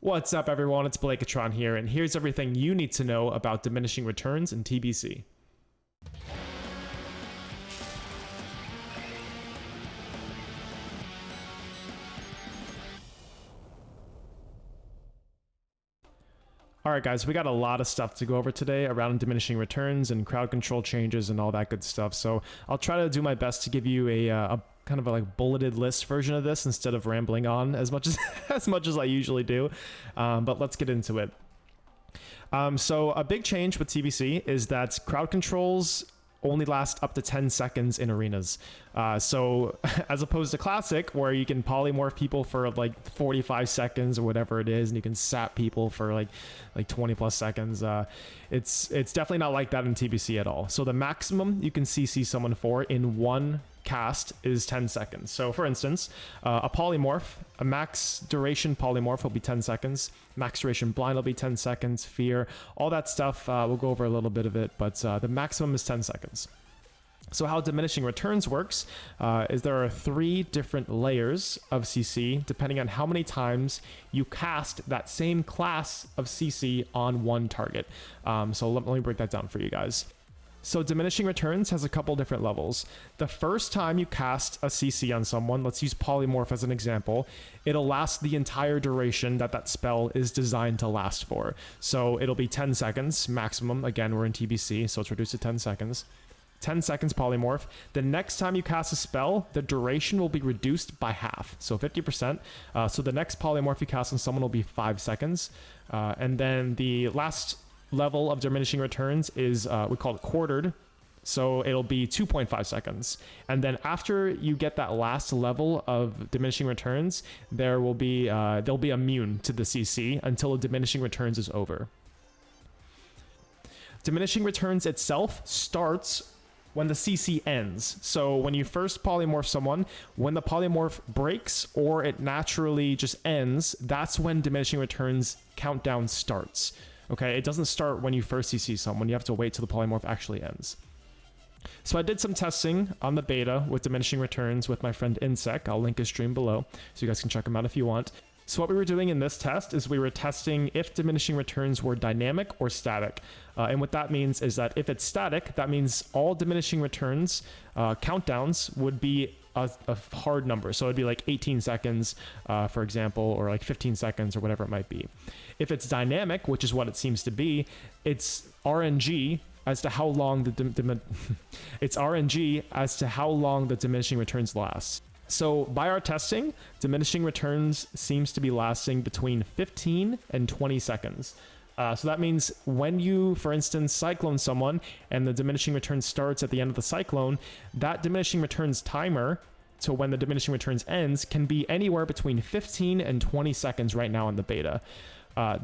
What's up, everyone? It's Blaketron here, and here's everything you need to know about diminishing returns in TBC. Alright guys, we got a lot of stuff to go over today around diminishing returns and crowd control changes and all that good stuff, so I'll try to do my best to give you a kind of a bulleted list version of this instead of rambling on as much as I usually do, but let's get into it. So a big change with TBC is that crowd controls only last up to 10 seconds in arenas. So as opposed to Classic, where you can polymorph people for like 45 seconds or whatever it is, and you can sap people for like 20 plus seconds, it's definitely not like that in TBC at all. So the maximum you can CC someone for in one cast is 10 seconds. So for instance, a polymorph, a max duration polymorph will be 10 seconds, max duration blind will be 10 seconds, fear, all that stuff, we'll go over a little bit of it, but the maximum is 10 seconds. So how diminishing returns works is there are 3 different layers of CC depending on how many times you cast that same class of CC on one target. So let me break that down for you guys. So diminishing returns has a couple different levels. The first time you cast a CC on someone, let's use polymorph as an example, it'll last the entire duration that that spell is designed to last for. So it'll be 10 seconds maximum. Again, we're in TBC, so it's reduced to 10 seconds. 10 seconds polymorph. The next time you cast a spell, the duration will be reduced by half, so 50%. So the next polymorph you cast on someone will be 5 seconds. And then the last level of diminishing returns is we call it quartered, so it'll be 2.5 seconds. And then after you get that last level of diminishing returns, they'll be immune to the CC until the diminishing returns is over. Diminishing returns itself starts when the CC ends. So when you first polymorph someone, when the polymorph breaks or it naturally just ends, that's when diminishing returns countdown starts. Okay, it doesn't start when you first CC someone. You have to wait till the polymorph actually ends. So I did some testing on the beta with diminishing returns with my friend Insec. I'll link his stream below so you guys can check him out if you want. So what we were doing in this test is we were testing if diminishing returns were dynamic or static. And what that means is that if it's static, that means all diminishing returns countdowns would be a hard number. So it'd be like 18 seconds, for example, or like 15 seconds or whatever it might be. If it's dynamic, which is what it seems to be, it's RNG as to how long it's RNG as to how long the diminishing returns last. So by our testing, diminishing returns seems to be lasting between 15 and 20 seconds. So that means when you, for instance, cyclone someone and the diminishing return starts at the end of the cyclone, that diminishing returns timer to when the diminishing returns ends can be anywhere between 15 and 20 seconds right now in the beta.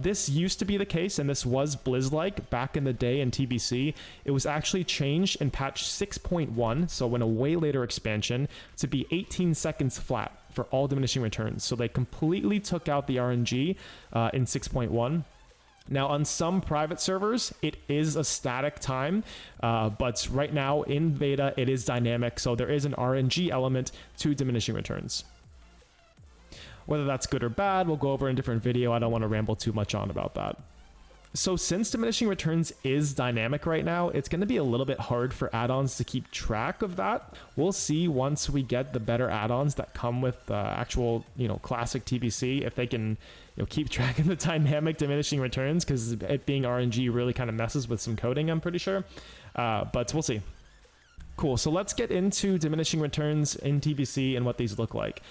This used to be the case, and this was Blizz-like back in the day in TBC. It was actually changed in patch 6.1, so in a way later expansion, to be 18 seconds flat for all diminishing returns. So they completely took out the RNG in 6.1. Now, on some private servers, it is a static time, but right now in beta, it is dynamic, so there is an RNG element to diminishing returns. Whether that's good or bad, we'll go over in a different video. I don't want to ramble too much on about that. So since diminishing returns is dynamic right now, it's going to be a little bit hard for add-ons to keep track of that. We'll see once we get the better add-ons that come with actual, classic TBC, if they can, keep track of the dynamic diminishing returns, because it being RNG really kind of messes with some coding, I'm pretty sure. But we'll see. Cool. So let's get into diminishing returns in TBC and what these look like.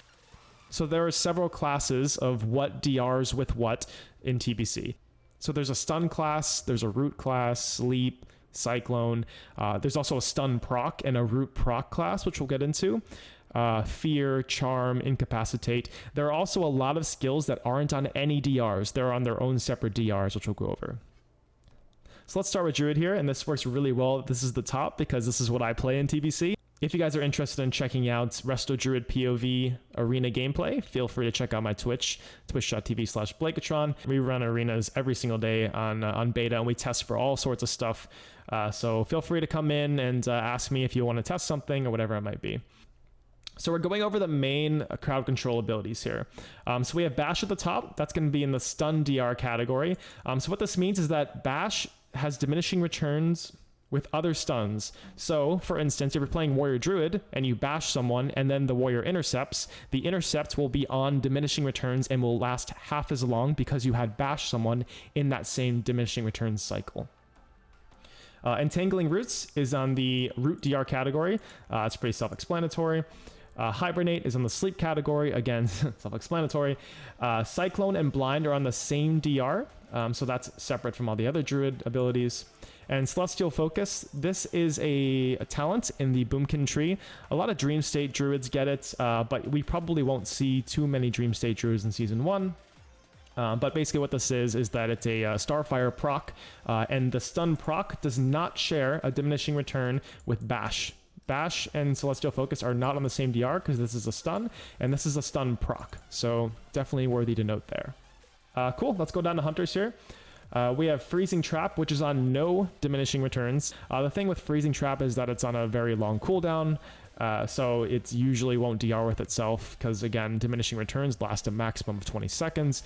So there are several classes of what DRs with what in TBC. So there's a stun class, there's a root class, sleep, cyclone. There's also a stun proc and a root proc class, which we'll get into. Fear, charm, incapacitate. There are also a lot of skills that aren't on any DRs. They're on their own separate DRs, which we'll go over. So let's start with Druid here, and this works really well. This is the top because this is what I play in TBC. If you guys are interested in checking out Resto Druid POV arena gameplay, feel free to check out my Twitch, twitch.tv/Blaketron. We run arenas every single day on beta, and we test for all sorts of stuff. So feel free to come in and ask me if you want to test something or whatever it might be. So we're going over the main crowd control abilities here. So we have Bash at the top. That's going to be in the stun DR category. So what this means is that Bash has diminishing returns with other stuns. So for instance, if you're playing Warrior Druid and you bash someone and then the warrior intercepts, the intercept will be on diminishing returns and will last half as long because you had bashed someone in that same diminishing returns cycle. Entangling Roots is on the Root DR category. It's pretty self-explanatory. Hibernate is on the Sleep category. Again, self-explanatory. Cyclone and Blind are on the same DR, so that's separate from all the other Druid abilities. And Celestial Focus, this is a talent in the Boomkin tree. A lot of Dream State Druids get it, but we probably won't see too many Dream State Druids in Season 1. But basically what this is that it's a Starfire proc, and the stun proc does not share a diminishing return with Bash. Bash and Celestial Focus are not on the same DR because this is a stun, and this is a stun proc. So definitely worthy to note there. Cool, let's go down to Hunters here. We have Freezing Trap, which is on no diminishing returns. The thing with Freezing Trap is that it's on a very long cooldown, so it usually won't DR with itself because, again, diminishing returns last a maximum of 20 seconds.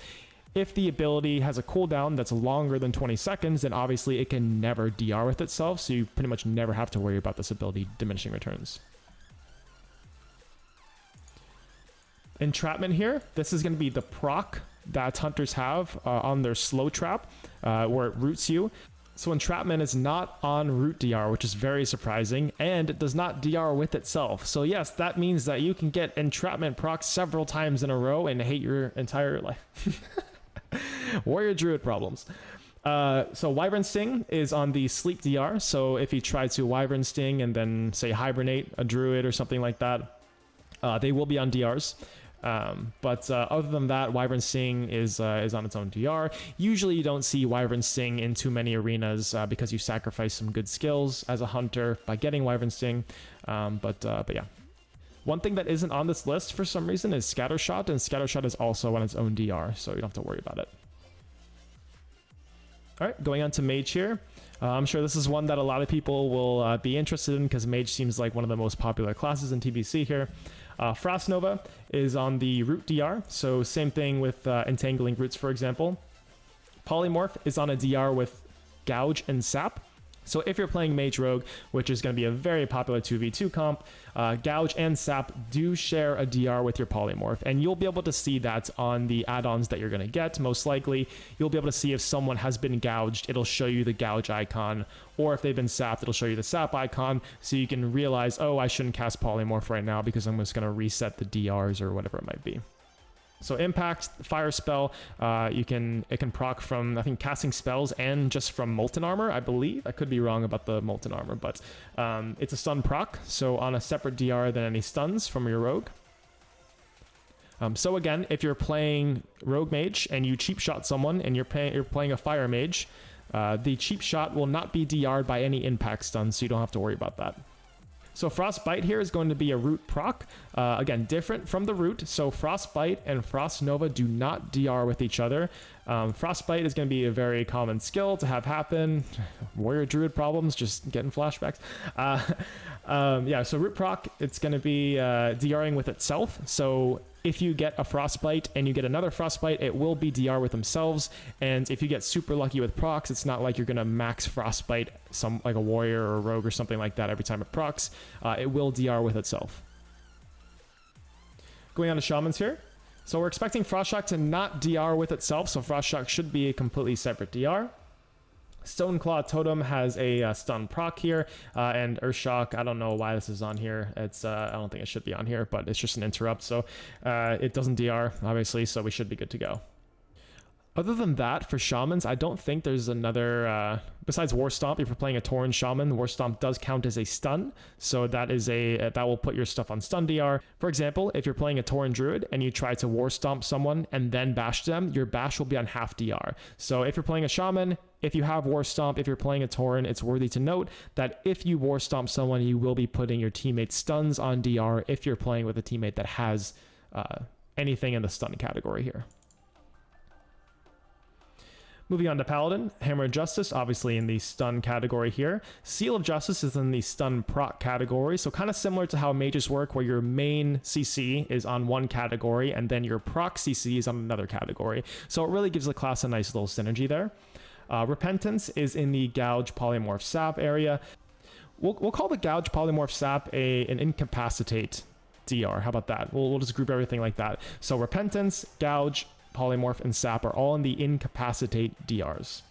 If the ability has a cooldown that's longer than 20 seconds, then obviously it can never DR with itself, so you pretty much never have to worry about this ability diminishing returns. Entrapment here, this is going to be the proc that hunters have on their slow trap, where it roots you. So Entrapment is not on root DR, which is very surprising, and it does not DR with itself. So yes, that means that you can get Entrapment proc several times in a row and hate your entire life. Warrior Druid problems. So Wyvern Sting is on the Sleep DR, so if you try to Wyvern Sting and then say Hibernate a Druid or something like that, they will be on DRs. But other than that, Wyvern Sting is on its own DR. Usually you don't see Wyvern Sting in too many arenas because you sacrifice some good skills as a hunter by getting Wyvern Sting. But yeah. One thing that isn't on this list for some reason is Scattershot, and Scattershot is also on its own DR, so you don't have to worry about it. All right, going on to Mage here. I'm sure this is one that a lot of people will be interested in because Mage seems like one of the most popular classes in TBC here. Frost Nova is on the Root DR, so same thing with Entangling Roots, for example. Polymorph is on a DR with Gouge and Sap. So if you're playing Mage Rogue, which is going to be a very popular 2v2 comp, Gouge and Sap do share a DR with your Polymorph, and you'll be able to see that on the add-ons that you're going to get, most likely. You'll be able to see if someone has been gouged, it'll show you the Gouge icon, or if they've been sapped, it'll show you the Sap icon, so you can realize, oh, I shouldn't cast Polymorph right now because I'm just going to reset the DRs or whatever it might be. So Impact, Fire Spell, it can proc from, I think, casting spells and just from Molten Armor, I believe. I could be wrong about the Molten Armor, but it's a stun proc, so on a separate DR than any stuns from your Rogue. So again, if you're playing Rogue Mage and you cheap shot someone and you're playing a Fire Mage, the cheap shot will not be DR'd by any impact stuns, so you don't have to worry about that. So Frostbite here is going to be a root proc, again, different from the root. So Frostbite and Frost Nova do not DR with each other. Frostbite is going to be a very common skill to have happen. Warrior Druid problems, just getting flashbacks. Yeah, so root proc, it's going to be DRing with itself. So if you get a Frostbite and you get another Frostbite, it will be DR with themselves. And if you get super lucky with procs, it's not like you're going to max Frostbite like a warrior or a rogue or something like that every time it procs. It will DR with itself. Going on to Shamans here. So we're expecting Frostshock to not DR with itself, so Frostshock should be a completely separate DR. Stoneclaw Totem has a stun proc here, and Earthshock, I don't know why this is on here. It's I don't think it should be on here, but it's just an interrupt, so it doesn't DR, obviously, so we should be good to go. Other than that, for Shamans, I don't think there's another, besides War Stomp, if you're playing a Tauren Shaman, War Stomp does count as a stun, so that will put your stuff on stun DR. For example, if you're playing a Tauren Druid and you try to War Stomp someone and then bash them, your bash will be on half DR. So if you're playing a Shaman, if you have War Stomp, if you're playing a Tauren, it's worthy to note that if you War Stomp someone, you will be putting your teammate's stuns on DR if you're playing with a teammate that has anything in the stun category here. Moving on to Paladin, Hammer of Justice, obviously in the stun category here. Seal of Justice is in the stun proc category, so kind of similar to how mages work, where your main CC is on one category and then your proc CC is on another category. So it really gives the class a nice little synergy there. Repentance is in the Gouge Polymorph Sap area. We'll call the Gouge Polymorph Sap an Incapacitate DR. How about that? We'll just group everything like that. So Repentance, Gouge, Polymorph, and Sap are all in the Incapacitate DRs.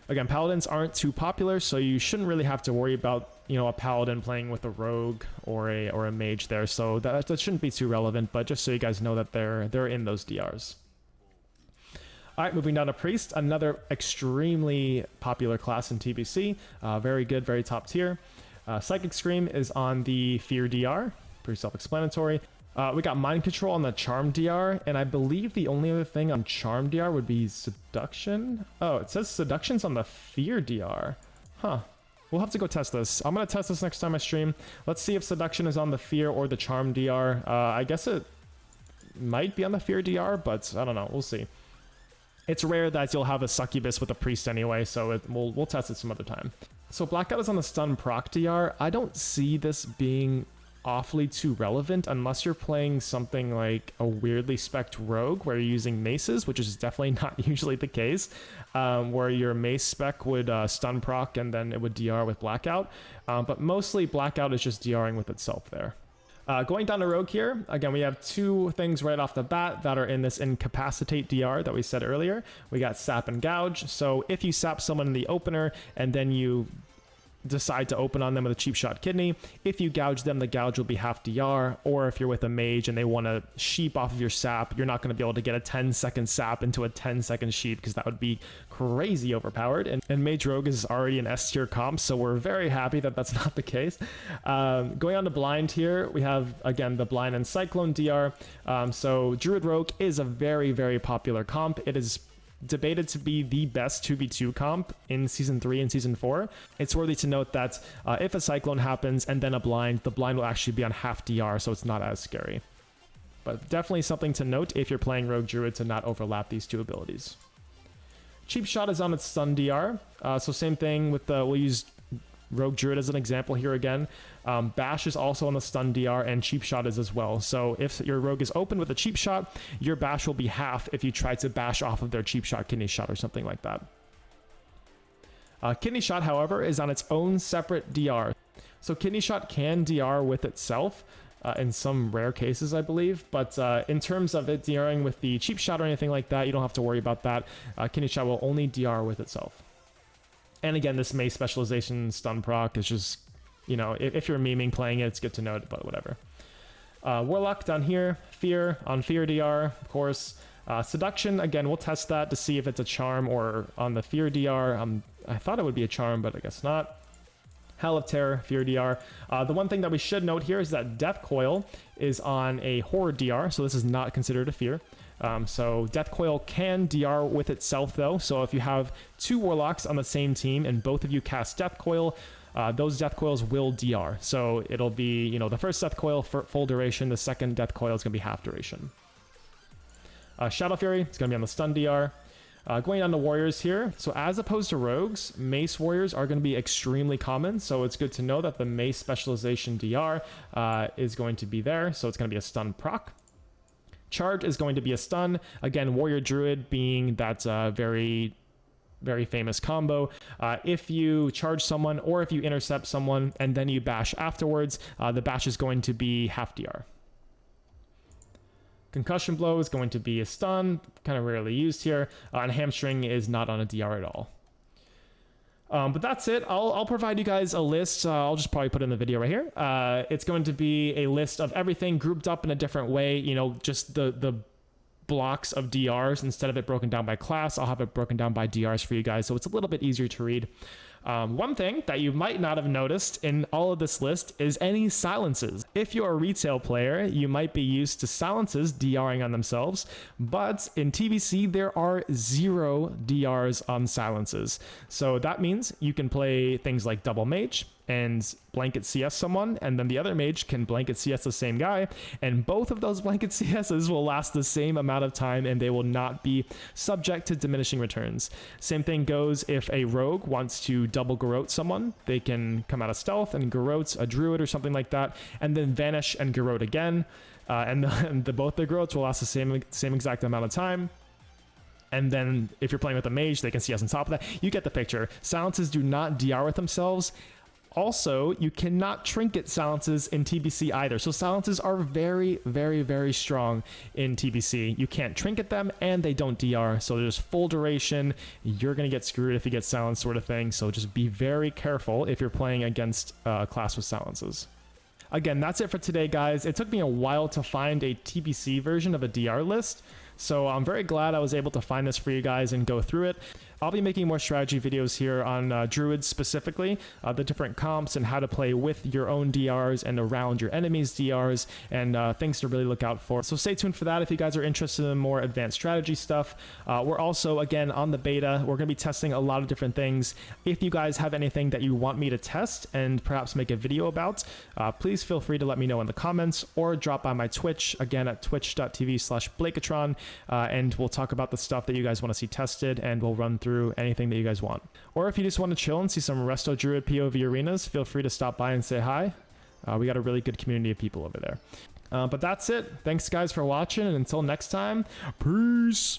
Again, Paladins aren't too popular, so you shouldn't really have to worry about, you know, a Paladin playing with a Rogue or a Mage there. So that shouldn't be too relevant, but just so you guys know that they're in those DRs. All right, moving down to Priest, another extremely popular class in TBC. Very good, very top tier. Psychic Scream is on the Fear DR, pretty self-explanatory. We got Mind Control on the Charm DR, and I believe the only other thing on Charm DR would be Seduction. Oh, it says Seduction's on the Fear DR. Huh. We'll have to go test this. I'm going to test this next time I stream. Let's see if Seduction is on the Fear or the Charm DR. I guess it might be on the Fear DR, but I don't know. We'll see. It's rare that you'll have a Succubus with a Priest anyway, so we'll test it some other time. So Blackout is on the Stun Proc DR. I don't see this being awfully too relevant unless you're playing something like a weirdly spec'd Rogue where you're using maces, which is definitely not usually the case, where your mace spec would stun proc and then it would DR with Blackout. But mostly Blackout is just DRing with itself there. Going down to Rogue here, again, we have two things right off the bat that are in this Incapacitate DR that we said earlier. We got Sap and Gouge. So if you sap someone in the opener and then you decide to open on them with a cheap shot kidney, if you gouge them, the gouge will be half DR, or if you're with a mage and they want to sheep off of your sap, you're not going to be able to get a 10-second sap into a 10-second sheep because that would be crazy overpowered, and Mage Rogue is already an S tier comp, so we're very happy that that's not the case. Going on to Blind here, we have again the Blind and Cyclone DR. So Druid Rogue is a very, very popular comp. It is debated to be the best 2v2 comp in Season 3 and Season 4. It's worthy to note that if a Cyclone happens and then a Blind, the Blind will actually be on half DR, so it's not as scary. But definitely something to note if you're playing Rogue Druid to not overlap these two abilities. Cheap Shot is on its Stun DR, so same thing with we'll use Rogue Druid as an example here again. Bash is also on the Stun DR, and Cheap Shot is as well. So if your Rogue is open with a Cheap Shot, your Bash will be half if you try to bash off of their Cheap Shot, Kidney Shot, or something like that. Kidney Shot, however, is on its own separate DR. So Kidney Shot can DR with itself in some rare cases, I believe. But in terms of it DRing with the Cheap Shot or anything like that, you don't have to worry about that. Kidney Shot will only DR with itself. And again, this Mace specialization stun proc is just, you know, if you're memeing playing it, it's good to know, but whatever. Warlock down here, Fear on Fear DR, of course. Seduction, again, we'll test that to see if it's a charm or on the Fear DR. I thought it would be a charm, but I guess not. Hell of Terror, Fear DR. The one thing that we should note here is that Death Coil is on a Horror DR, so this is not considered a Fear. So Death Coil can DR with itself though, so if you have two Warlocks on the same team and both of you cast Death Coil, those Death Coils will DR. So it'll be, you know, the first Death Coil for full duration, the second Death Coil is going to be half duration. Shadow Fury, it's going to be on the Stun DR. Going on to Warriors here, so as opposed to Rogues, Mace Warriors are going to be extremely common, so it's good to know that the Mace specialization DR is going to be there, so it's going to be a stun proc. Charge is going to be a stun. Again, Warrior Druid being that very, very famous combo. If you charge someone or if you intercept someone and then you bash afterwards, the bash is going to be half DR. Concussion Blow is going to be a stun, kind of rarely used here, and Hamstring is not on a DR at all. But that's it. I'll provide you guys a list. I'll just probably put it in the video right here. It's going to be a list of everything grouped up in a different way, you know, just the blocks of DRs. Instead of it broken down by class, I'll have it broken down by DRs for you guys, so it's a little bit easier to read. One thing that you might not have noticed in all of this list is any silences. If you're a retail player, you might be used to silences DRing on themselves, but in TBC, there are 0 DRs on silences. So that means you can play things like Double Mage, and blanket CS someone, and then the other mage can blanket CS the same guy, and both of those blanket CSs will last the same amount of time and they will not be subject to diminishing returns. Same thing goes if a rogue wants to double garrote someone. They can come out of stealth and garrote a druid or something like that, and then vanish and garrote again, and both their garrotes will last the same exact amount of time. And then if you're playing with a mage, they can CS on top of that. You get the picture. Silences do not DR with themselves. Also, you cannot trinket silences in TBC either. So silences are very, very, very strong in TBC. You can't trinket them and they don't DR. So there's full duration. You're going to get screwed if you get silenced, sort of thing. So just be very careful if you're playing against a class with silences. Again, that's it for today, guys. It took me a while to find a TBC version of a DR list, so I'm very glad I was able to find this for you guys and go through it. I'll be making more strategy videos here on druids specifically, the different comps and how to play with your own DRs and around your enemies' DRs, and things to really look out for. So stay tuned for that if you guys are interested in more advanced strategy stuff. We're also, again, on the beta. We're going to be testing a lot of different things. If you guys have anything that you want me to test and perhaps make a video about, please feel free to let me know in the comments or drop by my Twitch, again at twitch.tv/Blaketron, and we'll talk about the stuff that you guys want to see tested, and we'll run through anything that you guys want. Or if you just want to chill and see some Resto Druid POV arenas, feel free to stop by and say hi. We got a really good community of people over there. But that's it. Thanks guys for watching, and until next time, peace.